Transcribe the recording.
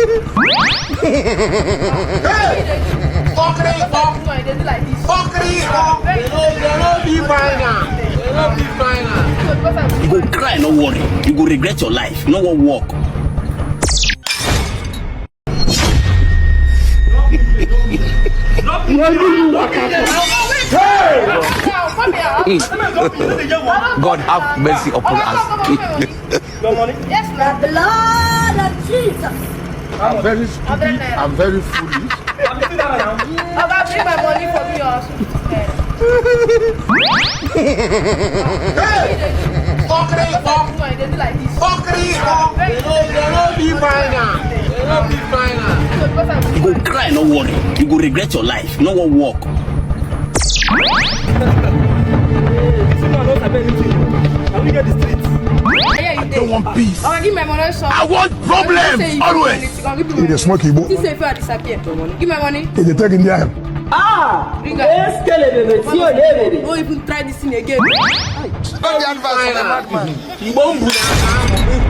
You go cry, no worry. You go regret your life. No one walk. God have mercy upon us. Yes, the blood of Jesus. I'm very stupid. I'm very foolish. I'm gonna bring my money for me also. You go cry, no worry. You go regret your life. No one walk. I don't want peace. I'll give my money. So I want problems always. He dey smoke Igbo. This is if I disappear. Give my money. He dey take India. Don't even try this thing again. Don't be advised.